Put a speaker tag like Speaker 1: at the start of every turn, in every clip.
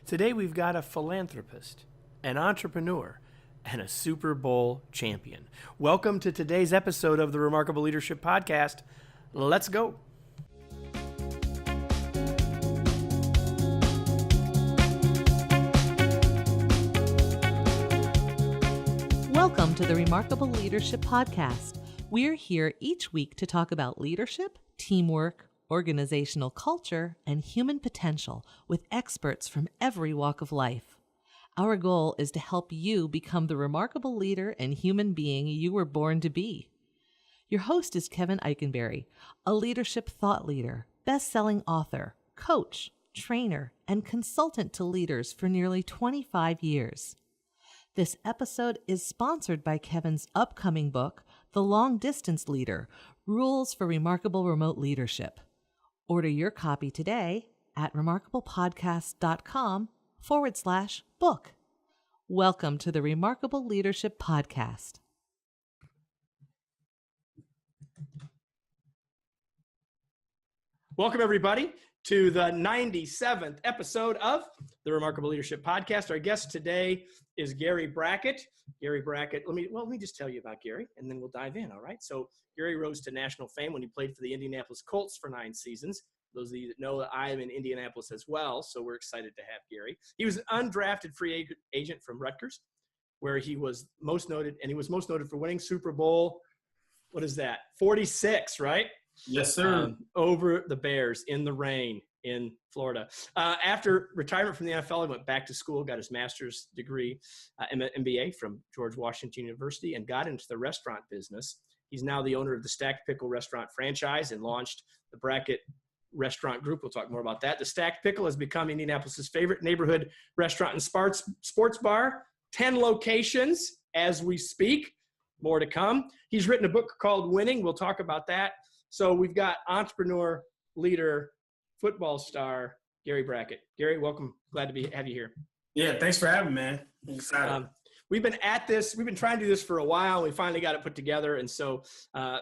Speaker 1: Today we've got a philanthropist, an entrepreneur, and a Super Bowl champion. Welcome to today's episode of the Remarkable Leadership Podcast. Let's go.
Speaker 2: Welcome to the Remarkable Leadership Podcast. We're here each week to talk about leadership, teamwork, organizational culture, and human potential with experts from every walk of life. Our goal is to help you become the remarkable leader and human being you were born to be. Your host is Kevin Eikenberry, a leadership thought leader, best-selling author, coach, trainer, and consultant to leaders for nearly 25 years. This episode is sponsored by Kevin's upcoming book, The Long Distance Leader: Rules for Remarkable Remote Leadership. Order your copy today at remarkablepodcast.com/book. Welcome to the Remarkable Leadership Podcast.
Speaker 1: Welcome, everybody, to the 97th episode of the Remarkable Leadership Podcast. Our guest today is Gary Brackett. Gary Brackett, let me just tell you about Gary, and then we'll dive in, all right? So Gary rose to national fame when he played for the Indianapolis Colts for 9 seasons. Those of you that know that I am in Indianapolis as well, so we're excited to have Gary. He was an undrafted free agent from Rutgers, where he was most noted, and he was most noted for winning Super Bowl, 46, right?
Speaker 3: Yes, sir.
Speaker 1: Over the Bears in the rain in Florida. After retirement from the NFL, he went back to school, got his master's degree, MBA from George Washington University, and got into the restaurant business. He's now the owner of the Stacked Pickle restaurant franchise and launched the Brackett Restaurant Group. We'll talk more about that. The Stacked Pickle has become Indianapolis' favorite neighborhood restaurant and sports bar. 10 locations as we speak. More to come. He's written a book called Winning. We'll talk about that. So we've got entrepreneur, leader, football star, Gary Brackett. Gary, welcome. Glad to have you here.
Speaker 3: Yeah, thanks for having me, man. I'm excited.
Speaker 1: We've been at this. We've been trying to do this for a while. We finally got it put together, and so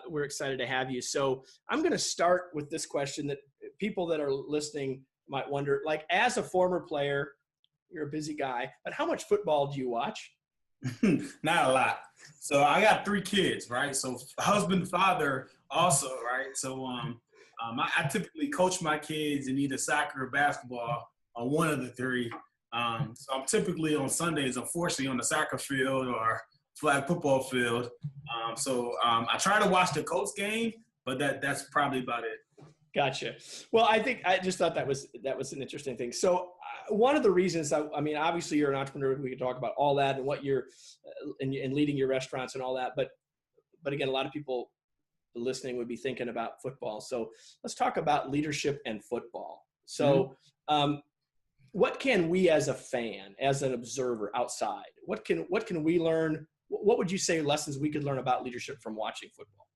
Speaker 1: we're excited to have you. So I'm going to start with this question that people that are listening might wonder, like, as a former player, you're a busy guy, but how much football do you watch?
Speaker 3: Not a lot. So I got 3 kids, right? So husband, father also, right? So I typically coach my kids in either soccer or basketball on one of the 3. So I'm typically on Sundays, unfortunately, on the soccer field or flag football field. I try to watch the Colts game, but that's probably about it.
Speaker 1: Gotcha. Well, I just thought that was an interesting thing. So one of the reasons, I mean, obviously you're an entrepreneur. We can talk about all that and what you're and leading your restaurants and all that. But again, a lot of people listening would be thinking about football. So let's talk about leadership and football. So what can we as a fan, as an observer outside, what can we learn? What would you say lessons we could learn about leadership from watching football?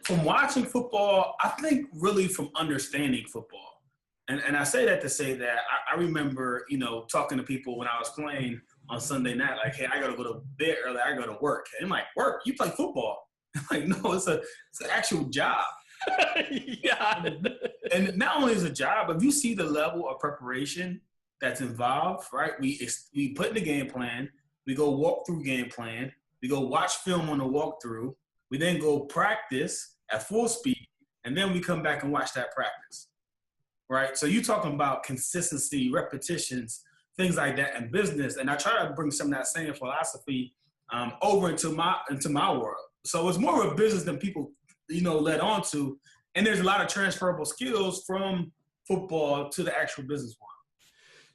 Speaker 3: From watching football, I think really from understanding football. And I say that to say that I remember, talking to people when I was playing on Sunday night, like, hey, I got to go to bed early. I go to work. And I'm like, work? You play football? I'm like, no, it's an actual job.
Speaker 1: Yeah.
Speaker 3: And not only is it a job, but if you see the level of preparation that's involved, right? We put in the game plan. We go walk through game plan. We go watch film on the walkthrough. We then go practice at full speed. And then we come back and watch that practice. Right. So you're talking about consistency, repetitions, things like that in business. And I try to bring some of that same philosophy over into my world. So it's more of a business than people, led on to. And there's a lot of transferable skills from football to the actual business world.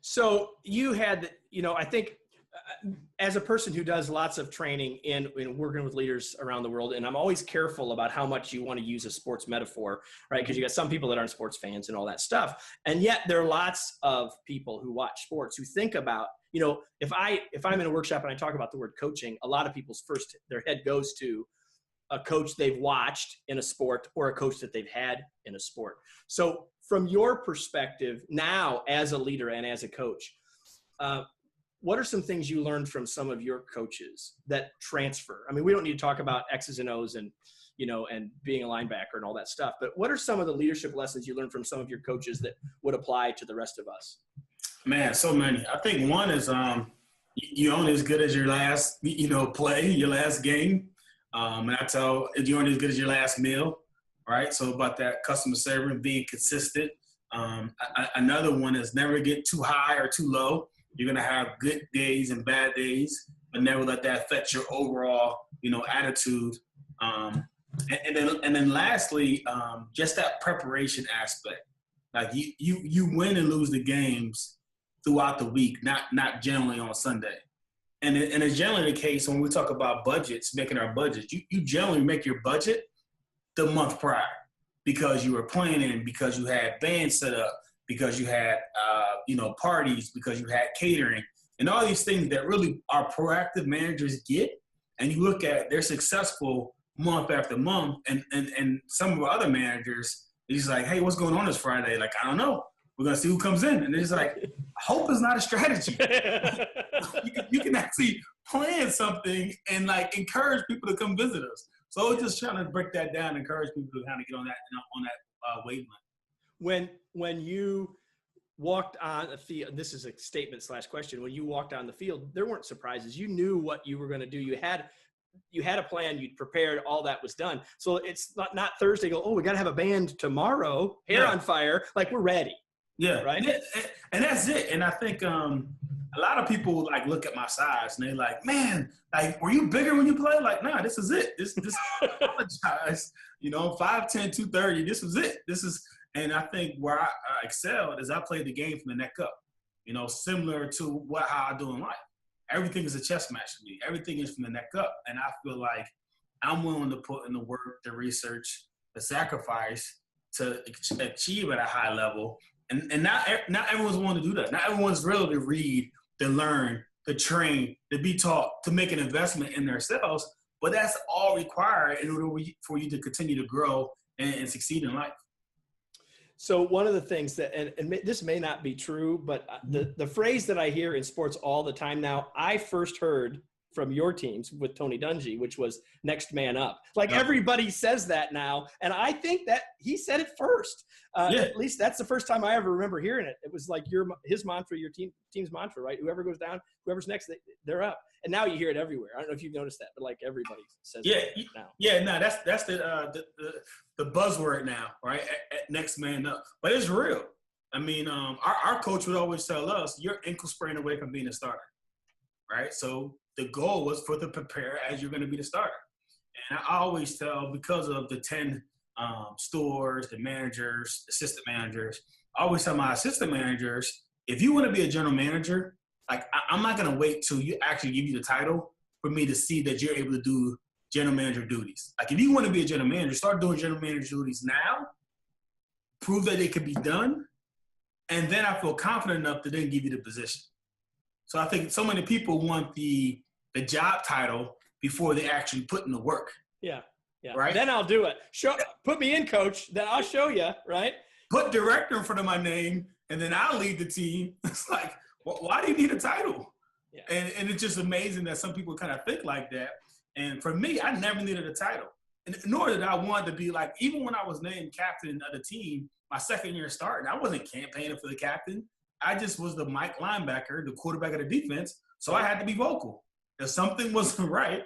Speaker 1: So you had, I think as a person who does lots of training in working with leaders around the world, and I'm always careful about how much you want to use a sports metaphor, right? Because you got some people that aren't sports fans and all that stuff. And yet there are lots of people who watch sports who think about, if I'm in a workshop and I talk about the word coaching, a lot of people's their head goes to a coach they've watched in a sport or a coach that they've had in a sport. So from your perspective now as a leader and as a coach, what are some things you learned from some of your coaches that transfer? I mean, we don't need to talk about X's and O's and and being a linebacker and all that stuff. But what are some of the leadership lessons you learned from some of your coaches that would apply to the rest of us?
Speaker 3: Man, so many. I think one is you're only as good as your last, play, your last game. And I tell you're only as good as your last meal, right? So about that customer service, being consistent. Another one is never get too high or too low. You're going to have good days and bad days, but never let that affect your overall, attitude. And then lastly, just that preparation aspect. Like you win and lose the games throughout the week, not generally on Sunday. And it's generally the case when we talk about budgets, making our budgets. You generally make your budget the month prior because you were planning, because you had bands set up, because you had parties, because you had catering, and all these things that really our proactive managers get. And you look at they're successful month after month, and some of our other managers, he's like, hey, what's going on this Friday? Like, I don't know. We're going to see who comes in. And it's like, hope is not a strategy. you can actually plan something and, like, encourage people to come visit us. So we're just trying to break that down and encourage people to kind of get on that wavelength.
Speaker 1: When you walked on the field, this is a statement / question. When you walked on the field, there weren't surprises. You knew what you were going to do. You had a plan, you'd prepared, all that was done. So it's not Thursday, go, oh, we got to have a band tomorrow, hair on fire, like we're ready. Yeah. Right.
Speaker 3: And that's it. And I think a lot of people like look at my size and they're like, man, like, were you bigger when you played? Like, nah, this is it. This I apologize. 5'10", 230. This was it. And I think where I excelled is I played the game from the neck up, similar to how I do in life. Everything is a chess match to me. Everything is from the neck up. And I feel like I'm willing to put in the work, the research, the sacrifice to achieve at a high level. And not everyone's willing to do that. Not everyone's ready to read, to learn, to train, to be taught, to make an investment in themselves. But that's all required in order for you to continue to grow and succeed in life.
Speaker 1: So one of the things that, and this may not be true, but the phrase that I hear in sports all the time now, I first heard from your teams with Tony Dungy, which was next man up. Like everybody says that now. And I think that he said it first. At least that's the first time I ever remember hearing it. It was like his mantra, your team's mantra, right? Whoever goes down, whoever's next, they're up. And now you hear it everywhere. I don't know if you've noticed that, but like everybody says it now. Yeah, no, that's the buzzword now, right? At next man up. But it's real. I mean, our coach would always tell us, you're ankle sprain away from being a starter, right? So the goal was for to prepare as you're going to be the starter. And I always tell, because of the 10 stores, the managers, assistant managers, I always tell my assistant managers, if you want to be a general manager, like I'm not going to wait till you actually give you the title for me to see that you're able to do general manager duties. Like if you want to be a general manager, start doing general manager duties now, prove that it can be done, and then I feel confident enough to then give you the position. So I think so many people want the job title before they actually put in the work. Yeah. Right. Then I'll do it. Put me in, coach. Then I'll show you. Right. Put director in front of my name, and then I'll lead the team. It's like, why do you need a title? Yeah. And it's just amazing that some people kind of think like that. And for me, I never needed a title. And nor did I want to be like, even when I was named captain of the team, my second year starting, I wasn't campaigning for the captain. I just was the Mike linebacker, the quarterback of the defense. So I had to be vocal. If something wasn't right,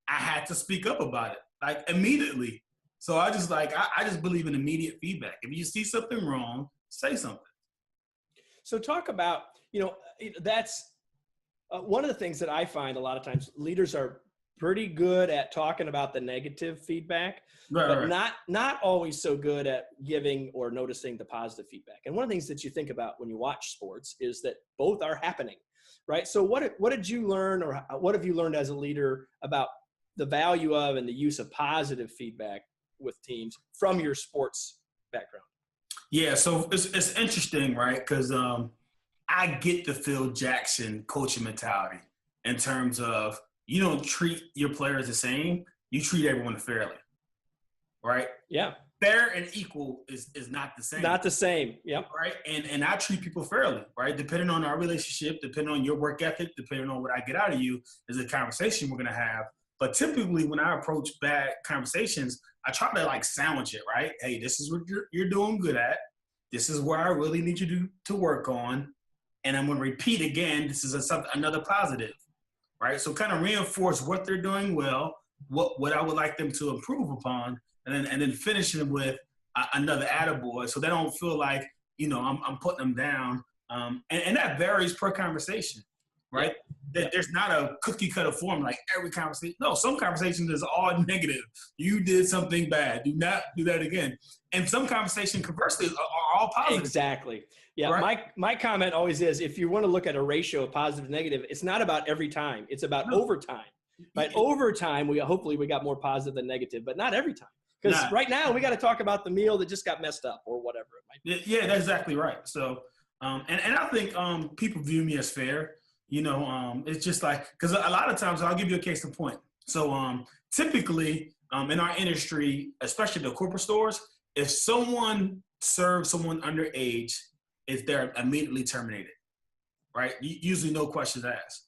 Speaker 1: I had to speak up about it, like immediately. So I just believe in immediate feedback. If you see something wrong, say something. So talk about, that's one of the things that I find a lot of times leaders are pretty good at talking about the negative feedback, but not always so good at giving or noticing the positive feedback. And one of the things that you think about when you watch sports is that both are happening, right? So what did you learn, or what have you learned as a leader about the value of and the use of positive feedback with teams from your sports background? Yeah, so it's interesting, right? Because I get the Phil Jackson coaching mentality in terms of you don't treat your players the same. You treat everyone fairly, right? Yeah. Fair and equal is not the same. Not the same, yep. Right? And I treat people fairly, right? Depending on our relationship, depending on your work ethic, depending on what I get out of you, is a conversation we're going to have.
Speaker 3: But typically when I approach bad conversations, I try to like sandwich it, right? Hey, this is what you're doing good at. This is where I really need you to work on. And I'm going to repeat again, this is another positive, right? So kind of reinforce what they're doing well, what I would like them to improve upon, and then finishing with another attaboy, so they don't feel like, I'm putting them down. And that varies per conversation, right?
Speaker 1: Yeah.
Speaker 3: There's not a cookie cutter form like every conversation. No, some conversations is all negative. You did something bad. Do not do that again. And some conversations, conversely, are all positive.
Speaker 1: Exactly. Yeah.
Speaker 3: Right?
Speaker 1: My comment always is, if you want to look at a ratio of positive to negative, it's not about every time. It's about over time. Right? Over time, hopefully we got more positive than negative, but not every time. Because right now we got to talk about the meal that just got messed up or whatever it might be.
Speaker 3: Yeah, that's exactly right. So, and I think people view me as fair. It's just like, because a lot of times, I'll give you a case in point. So typically in our industry, especially the corporate stores, if someone serves someone underage, they're immediately terminated, right? Usually no questions asked.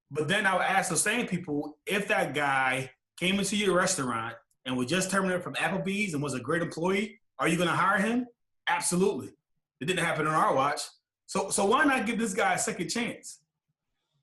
Speaker 3: But then I would ask those same people, if that guy came into your restaurant and was just terminated from Applebee's and was a great employee, are you going to hire him? Absolutely. It didn't happen on our watch. So why not give this guy a second chance?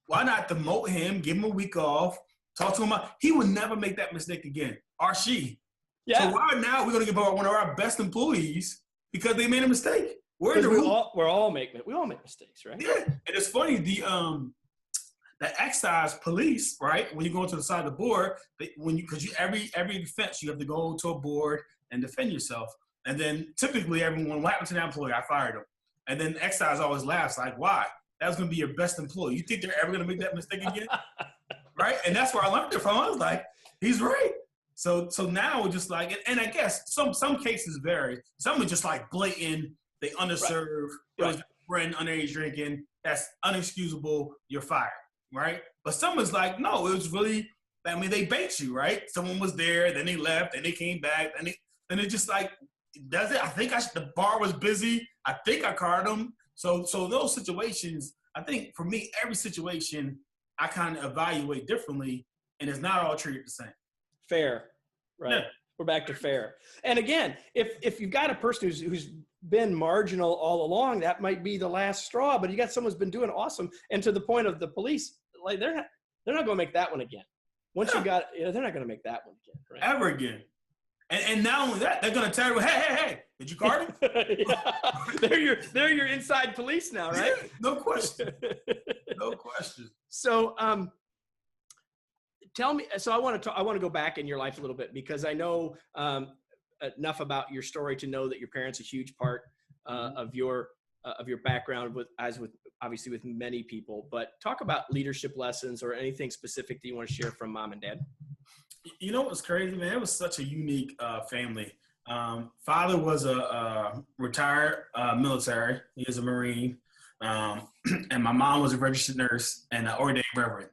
Speaker 3: Why not demote him, give him a week off, talk to him about, he would never make that mistake again, or she. Yeah. So why now we're going to give one of our best employees because they made a mistake? We're in the room.
Speaker 1: We all make mistakes, right?
Speaker 3: Yeah. And it's funny, the excise police, right? When you go into the side of the board, every offense, you have to go to a board and defend yourself. And then typically what happened to that employee? I fired him. And then excise always laughs, like, why? That was going to be your best employee. You think they're ever going to make that mistake again? Right? And that's where I learned it from. I was like, he's right. So now we're just like, and I guess some cases vary. Some are just like blatant, they underserve, it was friend underage drinking, that's unexcusable, you're fired, right? But some is like, no, it was really, they bait you, right? Someone was there, then they left, then they came back, then it just like, does it? I think the bar was busy. I think I carded them. So those situations, I think for me, every situation I kind of evaluate differently, and it's not all treated the same.
Speaker 1: Fair, right? Yeah. We're back to fair. And again, if you've got a person who's been marginal all along, that might be the last straw. But you got someone who's been doing awesome, and to the point of the police, like they're not going to make that one again. Once you got, they're not going to make that one again, right?
Speaker 3: Ever again. And not only that, they're going to tell you, hey, did you card him?
Speaker 1: They're your inside police now, right?
Speaker 3: Yeah, no question. No question.
Speaker 1: So tell me, I want to go back in your life a little bit, because I know enough about your story to know that your parents are a huge part of your background, obviously with many people. But talk about leadership lessons or anything specific that you want to share from mom and dad.
Speaker 3: You know what's crazy, man? It was such a unique family. Father was a retired military. He was a Marine. And my mom was a registered nurse and an ordained reverend.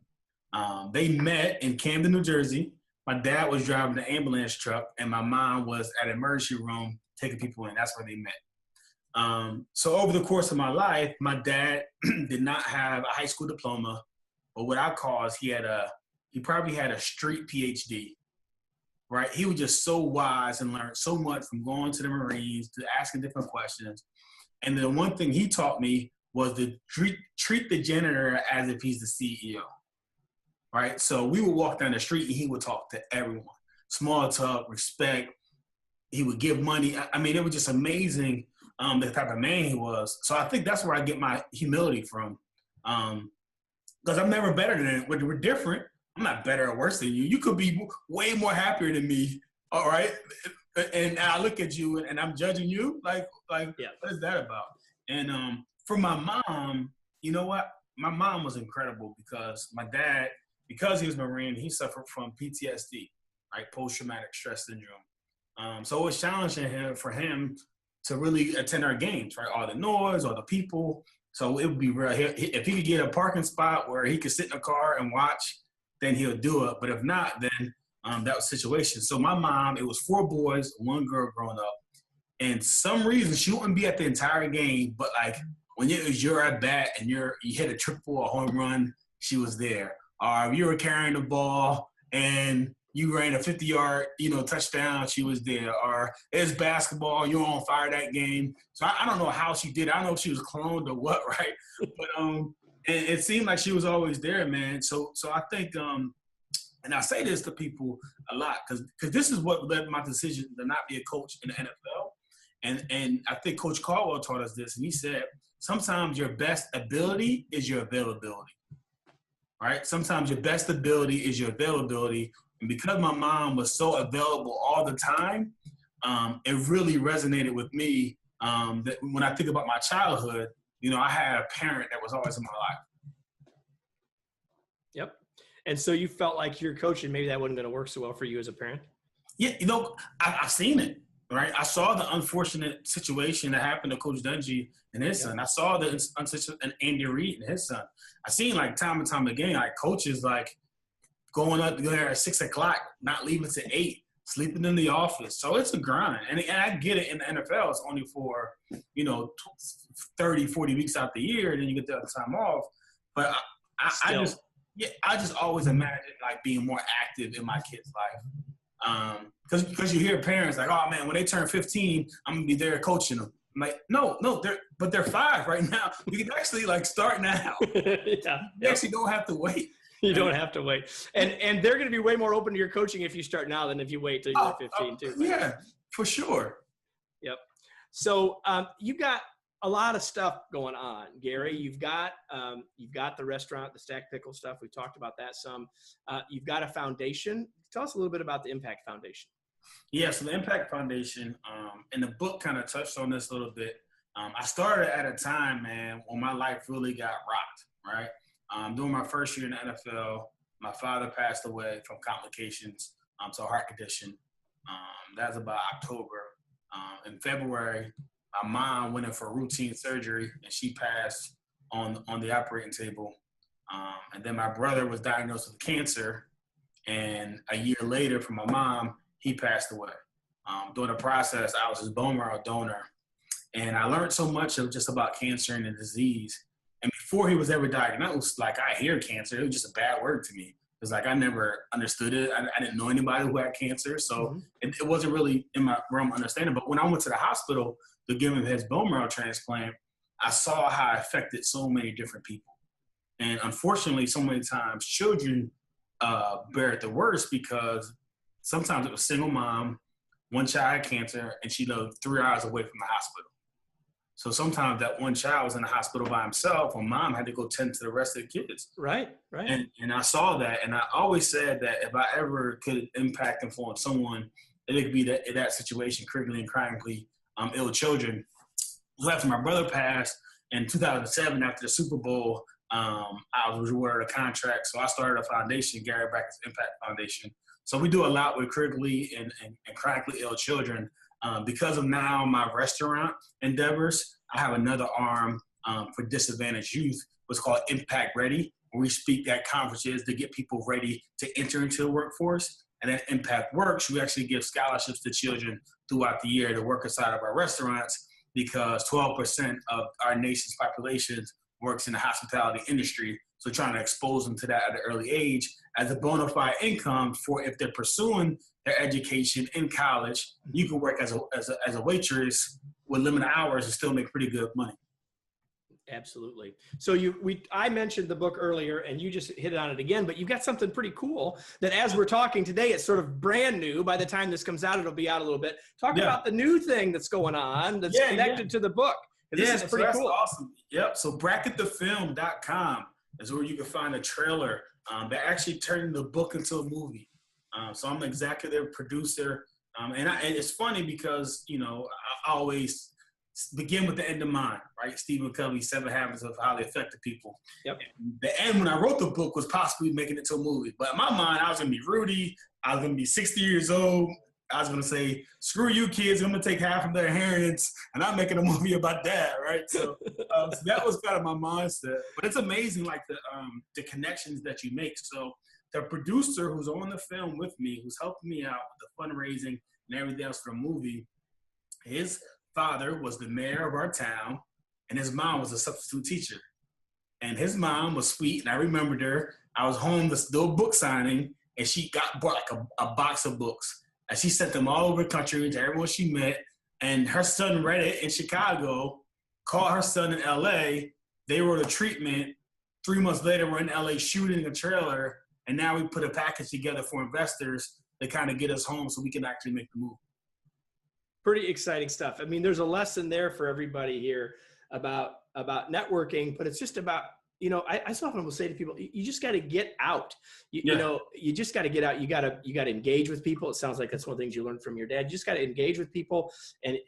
Speaker 3: They met in Camden, New Jersey. My dad was driving the ambulance truck, and my mom was at an emergency room taking people in. That's where they met. So over the course of my life, my dad did not have a high school diploma, but what I call is he probably had a street PhD, right? He was just so wise and learned so much from going to the Marines, to asking different questions. And the one thing he taught me was to treat the janitor as if he's the CEO, right? So we would walk down the street and he would talk to everyone. Small talk, respect. He would give money. I mean, it was just amazing the type of man he was. So I think that's where I get my humility from. Because I'm never better than him. We're different. I'm not better or worse than you. You could be way more happier than me, all right? And I look at you and I'm judging you? Like, yeah. What is that about? And for my mom, you know what? My mom was incredible because my dad, because he was Marine, he suffered from PTSD, right? Post-traumatic stress syndrome. So it was challenging for him to really attend our games, right? All the noise, all the people. So it would be real. If he could get a parking spot where he could sit in a car and watch, then he'll do it. But if not, then that was the situation. So my mom, it was 4 boys, 1 girl growing up. And some reason she wouldn't be at the entire game, but like when it was your at bat and you hit a triple or home run, she was there. Or if you were carrying the ball and you ran a 50-yard, touchdown, she was there. Or it's basketball, you're on fire that game. So I don't know how she did it. I don't know if she was cloned or what, right? But it seemed like she was always there, man. So I think, and I say this to people a lot, because this is what led my decision to not be a coach in the NFL. And I think Coach Caldwell taught us this, and he said, sometimes your best ability is your availability, right? Sometimes your best ability is your availability. And because my mom was so available all the time, it really resonated with me that when I think about my childhood, I had a parent that was always in my life.
Speaker 1: Yep. And so you felt like your coaching, maybe that wasn't going to work so well for you as a parent?
Speaker 3: Yeah, I've seen it, right? I saw the unfortunate situation that happened to Coach Dungy and his son. I saw the and Andy Reid and his son. I seen like time and time again, like coaches like going up there at 6 o'clock, not leaving to 8, sleeping in the office. So it's a grind. And I get it in the NFL. It's only for, 30, 40 weeks out the year, and then you get the other time off. But I just always imagined like being more active in my kid's life. Because you hear parents like, oh man, when they turn 15, I'm gonna be there coaching them. I'm like, no, they're 5 right now. We can actually like start now.
Speaker 1: Yeah.
Speaker 3: You actually don't have to wait.
Speaker 1: You don't have to wait. And they're going to be way more open to your coaching if you start now than if you wait till you're 15 too. Right?
Speaker 3: Yeah, for sure.
Speaker 1: Yep. So you've got a lot of stuff going on, Gary. You've got the restaurant, the Stacked Pickle stuff. We talked about that some. You've got a foundation. Tell us a little bit about the Impact Foundation.
Speaker 3: Yeah, so the Impact Foundation, and the book kind of touched on this a little bit. I started at a time, man, when my life really got rocked, right? During my first year in the NFL, my father passed away from complications to a heart condition. That was about October. In February, my mom went in for routine surgery, and she passed on the operating table. And then my brother was diagnosed with cancer, and a year later from my mom, he passed away. During the process, I was his bone marrow donor, and I learned so much of just about cancer and the disease. And before he was ever diagnosed, like I hear cancer, it was just a bad word to me. It's like I never understood it. I didn't know anybody who had cancer, so it wasn't really in my realm of understanding. But when I went to the hospital to give him his bone marrow transplant, I saw how it affected so many different people. And unfortunately, so many times children bear it the worst, because sometimes it was single mom, one child had cancer, and she lived 3 hours away from the hospital. So sometimes that one child was in the hospital by himself, and mom had to go tend to the rest of the kids.
Speaker 1: Right.
Speaker 3: And I saw that, and I always said that if I ever could impact, influence someone, it could be that situation, critically and chronically ill children. So after my brother passed in 2007, after the Super Bowl, I was awarded a contract. So I started a foundation, Gary Brackett's Impact Foundation. So we do a lot with critically and chronically ill children. Because of now my restaurant endeavors, I have another arm for disadvantaged youth, what's called Impact Ready, where we speak at conferences to get people ready to enter into the workforce. And then Impact Works, we actually give scholarships to children throughout the year to work inside of our restaurants, because 12% of our nation's population works in the hospitality industry. So trying to expose them to that at an early age as a bona fide income for if they're pursuing their education in college, you can work as a waitress with limited hours and still make pretty good money.
Speaker 1: Absolutely. So I mentioned the book earlier, and you just hit on it again, but you've got something pretty cool that as we're talking today, it's sort of brand new. By the time this comes out, it'll be out a little bit. Talk about the new thing that's going on that's connected to the book. This is pretty cool.
Speaker 3: Awesome. Yep. So bracketthefilm.com is where you can find a trailer that actually turned the book into a movie. So I'm the executive producer. And it's funny because, I always begin with the end in mind, right? Stephen Covey's 7 Habits of Highly Effective People.
Speaker 1: Yep.
Speaker 3: The end when I wrote the book was possibly making it to a movie. But in my mind, I was going to be Rudy. I was going to be 60 years old. I was going to say, screw you kids, I'm going to take half of their inheritance, and I'm making a movie about that, right? So that was kind of my mindset. But it's amazing, like the connections that you make. So the producer who's on the film with me, who's helping me out with the fundraising and everything else for the movie, his father was the mayor of our town, and his mom was a substitute teacher. And his mom was sweet, and I remembered her. I was home to do a book signing, and she brought like a box of books. And she sent them all over the country to everyone she met. And her son read it in Chicago, called her son in LA. They wrote a treatment. 3 months later, we're in LA shooting a trailer. And now we put a package together for investors to kind of get us home so we can actually make the move.
Speaker 1: Pretty exciting stuff. I mean, there's a lesson there for everybody here about networking, but it's just about, you know, I so often will say to people, you just got to get out. You know, you just got to get out. You got to engage with people. It sounds like that's one of the things you learned from your dad. You just got to engage with people, and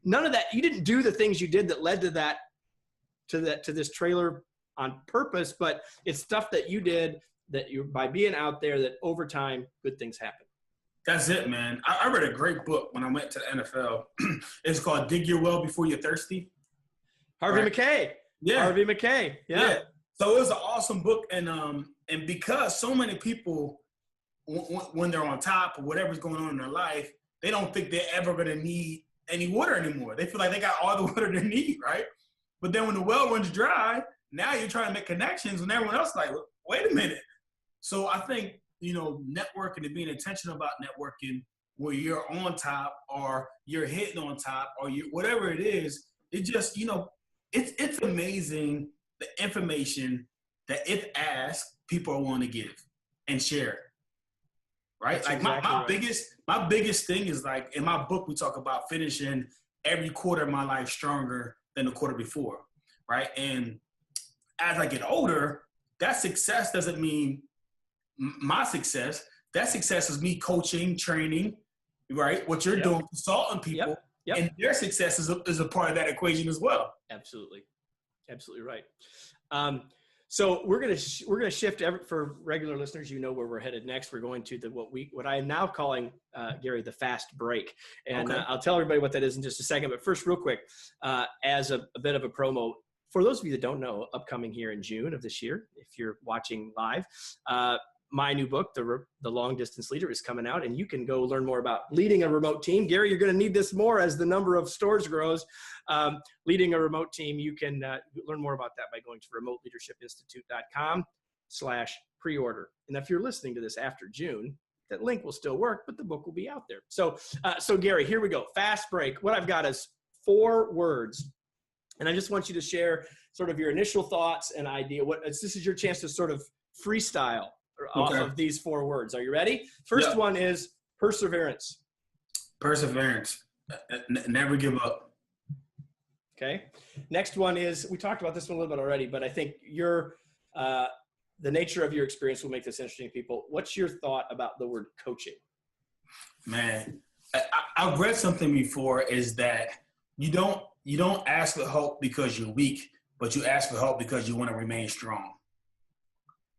Speaker 1: none of that. You didn't do the things you did that led to this trailer on purpose, but it's stuff that you did that you by being out there that over time good things happen.
Speaker 3: That's it, man. I read a great book when I went to the NFL. It's called Dig Your Well Before You're Thirsty.
Speaker 1: Harvey McKay.
Speaker 3: Yeah.
Speaker 1: Harvey McKay. Yeah.
Speaker 3: So it was an awesome book. And because so many people, when they're on top or whatever's going on in their life, they don't think they're ever going to need any water anymore. They feel like they got all the water they need, right? But then when the well runs dry, now you're trying to make connections when everyone else is like, wait a minute. So I think, you know, networking and being intentional about networking where you're on top or you're hitting on top or whatever it is, it just, you know, it's amazing the information that if asked, people are willing to give and share. Right?
Speaker 1: That's
Speaker 3: like
Speaker 1: exactly
Speaker 3: my biggest thing is like in my book, we talk about finishing every quarter of my life stronger than the quarter before. Right. And as I get older, that success doesn't mean my success. That success is me coaching, training, right? What you're doing, consulting people. Yep. And their success is a part of that equation as well.
Speaker 1: Absolutely right. So we're gonna shift for regular listeners. You know where we're headed next. We're going to what I am now calling Gary the fast break, and okay. I'll tell everybody what that is in just a second. But first, real quick, as a bit of a promo for those of you that don't know, upcoming here in June of this year, if you're watching live. My new book, The Long Distance Leader, is coming out, and you can go learn more about leading a remote team. Gary, you're going to need this more as the number of stores grows. Leading a remote team, you can learn more about that by going to remoteleadershipinstitute.com/pre-order. And if you're listening to this after June, that link will still work, but the book will be out there. So Gary, here we go. Fast break. What I've got is 4 words, and I just want you to share sort of your initial thoughts and idea. This is your chance to sort of freestyle off of these 4 words. Are you ready? First one is perseverance.
Speaker 3: Perseverance. Never give up.
Speaker 1: Okay. Next one is, we talked about this one a little bit already, but I think the nature of your experience will make this interesting to people. What's your thought about the word coaching?
Speaker 3: Man, I've read something before is that you don't ask for help because you're weak, but you ask for help because you want to remain strong.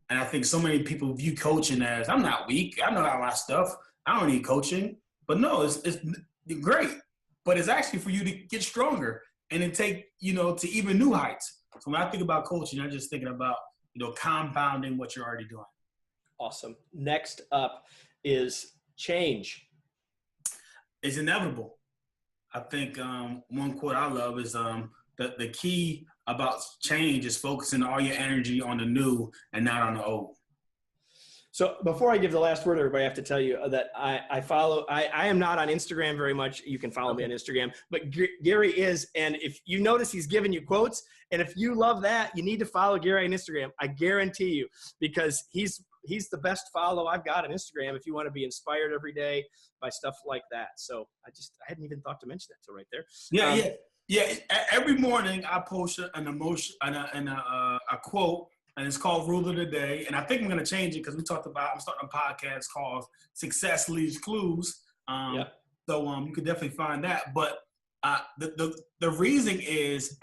Speaker 3: And I think so many people view coaching as, I'm not weak. I know all my stuff. I don't need coaching. But no, it's great. But it's actually for you to get stronger and then take, to even new heights. So when I think about coaching, I'm just thinking about, compounding what you're already doing.
Speaker 1: Awesome. Next up is change.
Speaker 3: It's inevitable. I think one quote I love is the key about change is focusing all your energy on the new and not on the old.
Speaker 1: So before I give the last word, everybody, I have to tell you that I am not on Instagram very much. You can follow me on Instagram, but Gary is. And if you notice, he's giving you quotes. And if you love that, you need to follow Gary on Instagram. I guarantee you, because he's the best follow I've got on Instagram if you want to be inspired every day by stuff like that. So I hadn't even thought to mention that till right there.
Speaker 3: Yeah. Every morning I post an emotion and a quote, and it's called Rule of the Day. And I think I'm going to change it because I'm starting a podcast called Success Leaves Clues. So you could definitely find that. But the reason is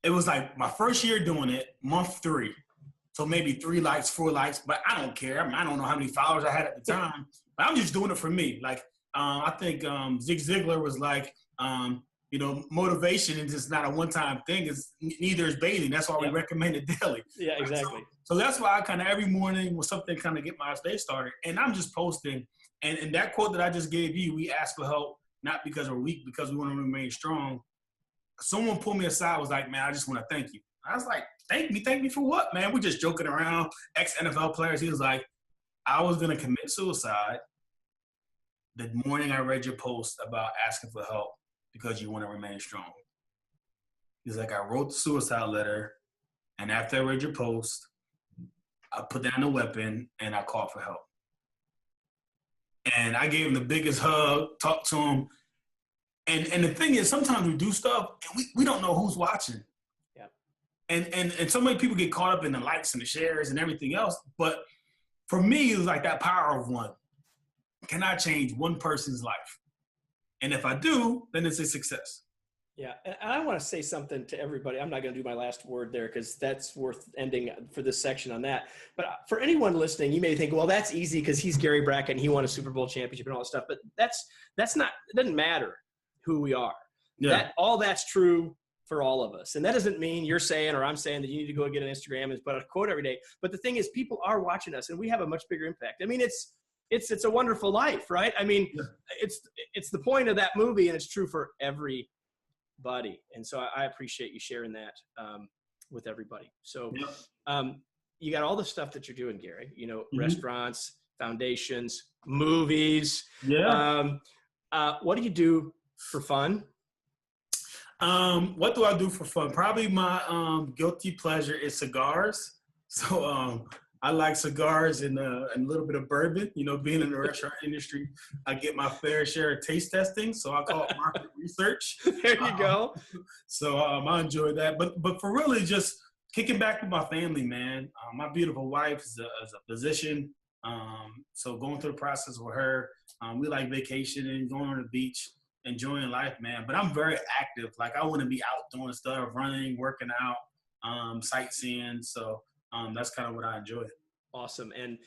Speaker 3: it was like my first year doing it, month 3. So maybe 3 likes, 4 likes, but I don't care. I don't know how many followers I had at the time, but I'm just doing it for me. Like, I think Zig Ziglar was like, motivation is just not a one-time thing. Neither is bathing. That's why we recommend it daily.
Speaker 1: Yeah, exactly.
Speaker 3: So that's why I kind of every morning with something kind of get my day started. And I'm just posting. And that quote that I just gave you, we ask for help, not because we're weak, because we want to remain strong. Someone pulled me aside, was like, man, I just want to thank you. I was like, thank me for what, man? We're just joking around, ex-NFL players. He was like, I was going to commit suicide the morning I read your post about asking for help because you want to remain strong. He's like, I wrote the suicide letter, and after I read your post, I put down the weapon, and I called for help. And I gave him the biggest hug, talked to him. And the thing is, sometimes we do stuff, and we don't know who's watching.
Speaker 1: Yeah.
Speaker 3: And so many people get caught up in the likes and the shares and everything else. But for me, it was like that power of one. Can I change one person's life? And if I do, then it's a success.
Speaker 1: Yeah, and I want to say something to everybody. I'm not going to do my last word there because that's worth ending for this section on that. But for anyone listening, you may think, well, that's easy because he's Gary Brackett and he won a Super Bowl championship and all that stuff. But that's not, it doesn't matter who we are.
Speaker 3: Yeah.
Speaker 1: All that's true for all of us. And that doesn't mean you're saying or I'm saying that you need to go and get an Instagram and put out a quote every day. But the thing is, people are watching us and we have a much bigger impact. I mean, it's a wonderful life, right? I mean, it's the point of that movie, and it's true for everybody. And so I appreciate you sharing that with everybody. So you got all the stuff that you're doing, Gary, restaurants, foundations, movies.
Speaker 3: Yeah.
Speaker 1: What do you do for fun?
Speaker 3: What do I do for fun? Probably my guilty pleasure is cigars. So I like cigars and a little bit of bourbon. Being in the restaurant industry, I get my fair share of taste testing. So I call it market research.
Speaker 1: There you go.
Speaker 3: So I enjoy that. But for really just kicking back with my family, man. My beautiful wife is a physician. So going through the process with her, we like vacationing, going on the beach, enjoying life, man. But I'm very active. Like I want to be out doing stuff, running, working out, sightseeing. So that's kind of what I enjoy.
Speaker 1: Awesome. And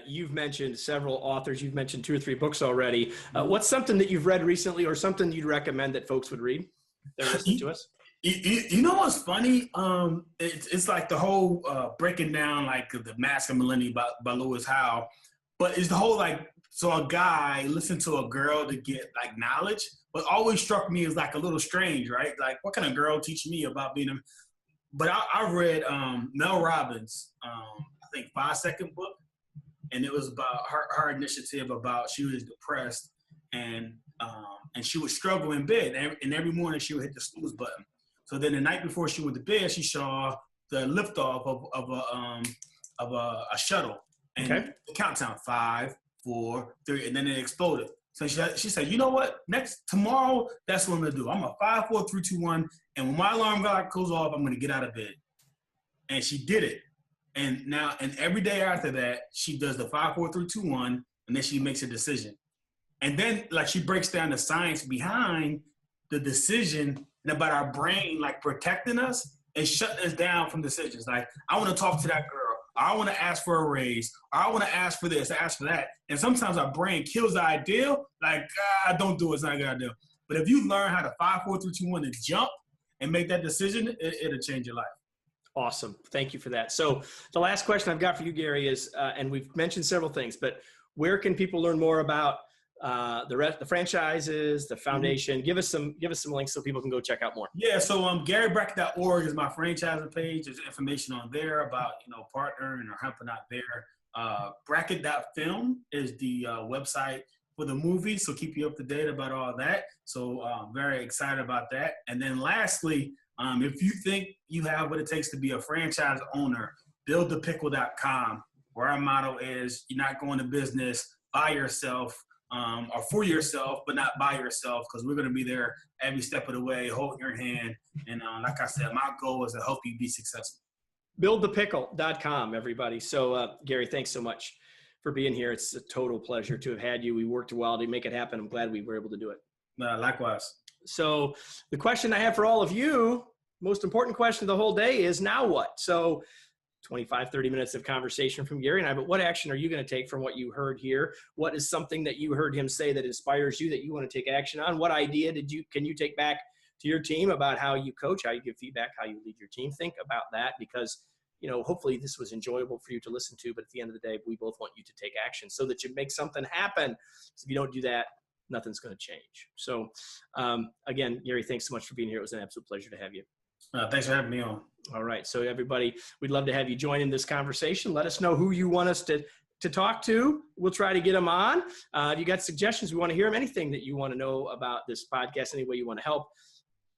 Speaker 1: you've mentioned several authors. You've mentioned 2 or 3 books already. What's something that you've read recently or something you'd recommend that folks would read? They're listening to us.
Speaker 3: You know what's funny? It's like the whole breaking down like the Mask of Millennium by Lewis Howell. But it's the whole so a guy listened to a girl to get like knowledge, but always struck me as like a little strange, right? Like what can a girl teach me about being a But I read Mel Robbins, I think 5-second book, and it was about her initiative about she was depressed and she would struggle in bed, and every morning she would hit the snooze button. So then the night before she went to bed, she saw the liftoff of a shuttle, and the countdown 5, 4, 3, and then it exploded. So she said, you know what? Tomorrow, that's what I'm gonna do. I'm a 5, 4, 3, 2, 1, and when my alarm clock goes off, I'm gonna get out of bed. And she did it. And every day after that, she does the 5, 4, 3, 2, 1, and then she makes a decision. And then she breaks down the science behind the decision and about our brain protecting us and shutting us down from decisions. Like I want to talk to that girl. I want to ask for a raise. Or I want to ask for this, ask for that. And sometimes our brain kills the idea. Don't do it. It's not a good idea. But if you learn how to 5, 4, 3, 2, 1 and jump and make that decision, it'll change your life.
Speaker 1: Awesome. Thank you for that. So the last question I've got for you, Gary, is, and we've mentioned several things, but where can people learn more about the franchises, the foundation? Give us some links so people can go check out more.
Speaker 3: Yeah. So GaryBrackett.org is my franchising page. There's information on there about, partnering or helping out there. Brackett.film is the website for the movie. So keep you up to date about all that. So very excited about that. And then lastly, if you think you have what it takes to be a franchise owner, buildthepickle.com, where our motto is you're not going to business by yourself or for yourself, but not by yourself, because we're going to be there every step of the way, holding your hand. And like I said, my goal is to help you be successful.
Speaker 1: Buildthepickle.com, everybody. So Gary, thanks so much for being here. It's a total pleasure to have had you. We worked a while to make it happen. I'm glad we were able to do it.
Speaker 3: Likewise.
Speaker 1: So the question I have for all of you, most important question of the whole day is now what? So 25, 30 minutes of conversation from Gary and I, but what action are you going to take from what you heard here? What is something that you heard him say that inspires you that you want to take action on? What idea can you take back to your team about how you coach, how you give feedback, how you lead your team? Think about that because, hopefully this was enjoyable for you to listen to, but at the end of the day, we both want you to take action so that you make something happen. So if you don't do that, nothing's going to change. So again, Gary, thanks so much for being here. It was an absolute pleasure to have you.
Speaker 3: Thanks for having me on.
Speaker 1: All right. So everybody, we'd love to have you join in this conversation. Let us know who you want us to talk to. We'll try to get them on. If you got suggestions, we want to hear them. Anything that you want to know about this podcast, any way you want to help,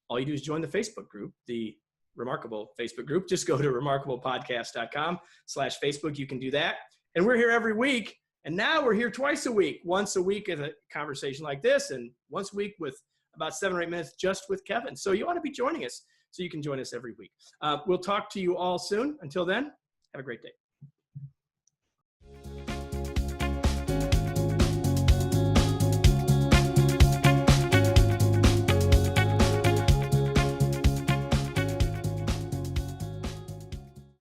Speaker 1: all you do is join the Facebook group, the Remarkable Facebook group. Just go to remarkablepodcast.com/Facebook. You can do that. And we're here every week. And now we're here twice a week, once a week at a conversation like this, and once a week with about 7 or 8 minutes just with Kevin. So you ought to be joining us so you can join us every week. We'll talk to you all soon. Until then, have a great day.